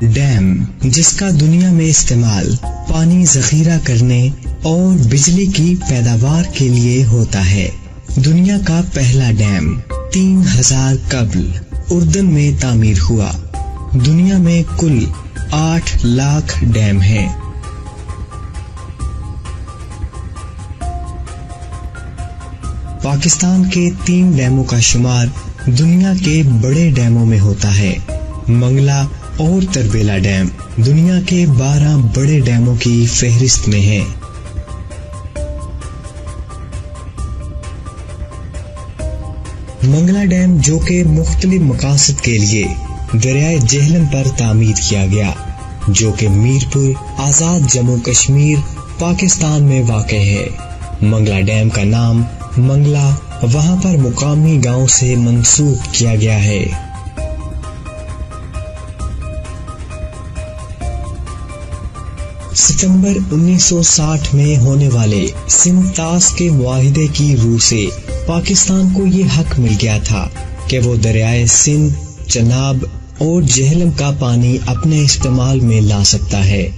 Dam, جس کا دنیا میں استعمال پانی ذخیرہ کرنے اور بجلی کی پیداوار کے لیے ہوتا ہے۔ دنیا کا پہلا ڈیم 3000 قبل اردن میں تعمیر ہوا۔ دنیا میں کل 8 لاکھ ڈیم ہیں۔ پاکستان کے 3 ڈیموں کا شمار دنیا کے بڑے ڈیموں میں ہوتا ہے۔ منگلا اور تربیلا ڈیم دنیا کے 12 بڑے ڈیموں کی فہرست میں ہیں۔ منگلا ڈیم، جو کہ مختلف مقاصد کے لیے دریائے جہلم پر تعمیر کیا گیا، جو کہ میرپور، آزاد جموں کشمیر، پاکستان میں واقع ہے۔ منگلا ڈیم کا نام منگلا وہاں پر مقامی گاؤں سے منسوب کیا گیا ہے۔ ستمبر 1960 میں ہونے والے سندھ طاس کے معاہدے کی روح سے پاکستان کو یہ حق مل گیا تھا کہ وہ دریائے سندھ، چناب اور جہلم کا پانی اپنے استعمال میں لا سکتا ہے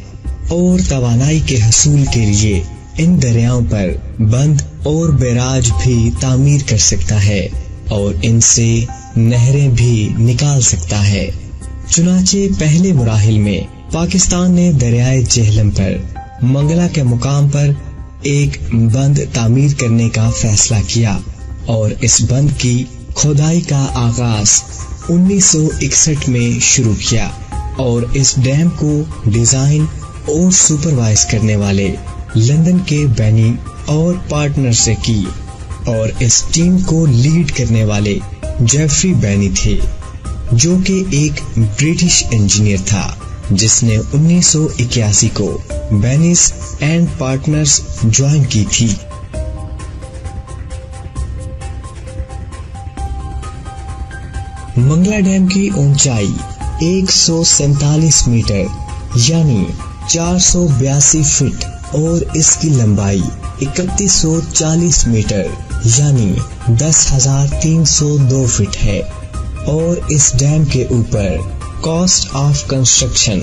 اور توانائی کے حصول کے لیے ان دریاؤں پر بند اور بیراج بھی تعمیر کر سکتا ہے اور ان سے نہریں بھی نکال سکتا ہے۔ چنانچہ پہلے مراحل میں پاکستان نے دریائے جہلم پر منگلا کے مقام پر ایک بند تعمیر کرنے کا فیصلہ کیا اور اس بند کی کھودائی کا آغاز 1961 میں شروع کیا اور اس ڈیم کو ڈیزائن اور سپروائز کرنے والے لندن کے بینی اور پارٹنر سے کی، اور اس ٹیم کو لیڈ کرنے والے جیفری بینی تھے، جو کہ ایک برٹش انجینئر تھا جس نے 1981 کو بینیس اینڈ پارٹنرز جوائن کی تھی۔ منگلا ڈیم کی اونچائی 147 میٹر یعنی 482 فٹ اور اس کی لمبائی 3140 میٹر یعنی 10,302 فٹ ہے، اور اس ڈیم کے اوپر cost of construction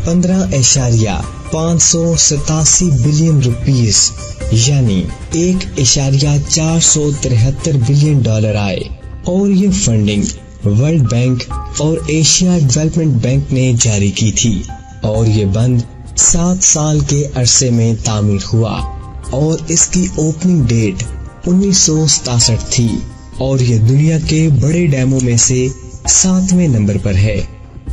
15.587 billion rupees یعنی 1.473 بلین ڈالر آئے، اور یہ فنڈنگ ورلڈ بینک اور ایشیا ڈیولپمنٹ بینک نے جاری کی تھی، اور یہ بند 7 سال کے عرصے میں تعمیر ہوا، اور اس کی اوپننگ ڈیٹ 1967 تھی، اور یہ دنیا کے بڑے ڈیموں میں سے 7ویں نمبر پر ہے۔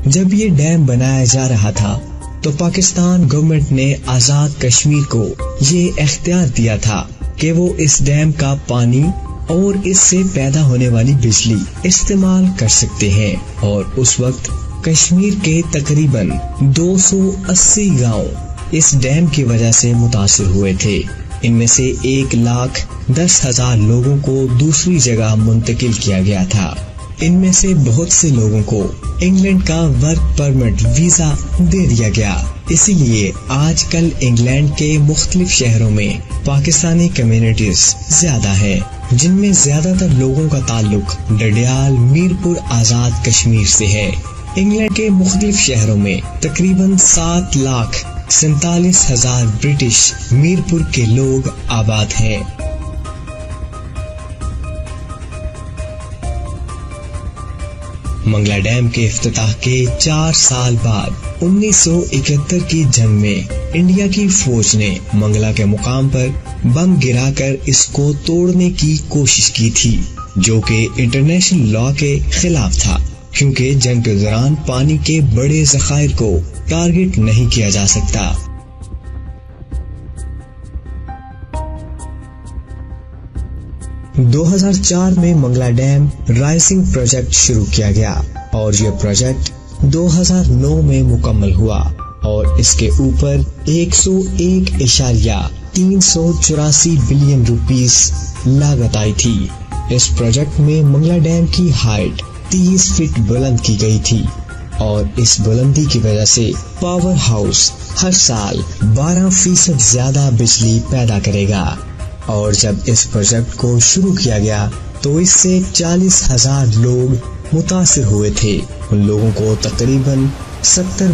جب یہ ڈیم بنایا جا رہا تھا تو پاکستان گورنمنٹ نے آزاد کشمیر کو یہ اختیار دیا تھا کہ وہ اس ڈیم کا پانی اور اس سے پیدا ہونے والی بجلی استعمال کر سکتے ہیں، اور اس وقت کشمیر کے تقریباً 280 گاؤں اس ڈیم کی وجہ سے متاثر ہوئے تھے۔ ان میں سے 1,10,000 لوگوں کو دوسری جگہ منتقل کیا گیا تھا۔ ان میں سے بہت سے لوگوں کو انگلینڈ کا ورک پرمٹ ویزا دے دیا گیا۔ اسی لیے آج کل انگلینڈ کے مختلف شہروں میں پاکستانی کمیونٹیز زیادہ ہیں، جن میں زیادہ تر لوگوں کا تعلق ڈڈیال، میرپور، آزاد کشمیر سے ہے۔ انگلینڈ کے مختلف شہروں میں تقریباً 7,47,000 برٹش میرپور کے لوگ آباد ہیں۔ منگلا ڈیم کے افتتاح کے 4 سال بعد 1971 کی جنگ میں انڈیا کی فوج نے منگلا کے مقام پر بم گرا کر اس کو توڑنے کی کوشش کی تھی، جو کہ انٹرنیشنل لا کے خلاف تھا، کیونکہ جنگ کے دوران پانی کے بڑے ذخائر کو ٹارگٹ نہیں کیا جا سکتا۔ 2004 میں منگلا ڈیم رائزنگ پروجیکٹ شروع کیا گیا، اور یہ پروجیکٹ 2009 میں مکمل ہوا، اور اس کے اوپر 101.384 بلین روپیز لاگت آئی تھی۔ اس پروجیکٹ میں منگلا ڈیم کی ہائٹ 30 فٹ بلند کی گئی تھی، اور اس بلندی کی وجہ سے پاور ہاؤس ہر سال 12% زیادہ بجلی پیدا کرے گا۔ اور جب اس پروجیکٹ کو شروع کیا گیا تو اس سے 40,000 لوگ متاثر ہوئے تھے۔ ان لوگوں کو تقریباً 70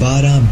12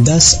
$10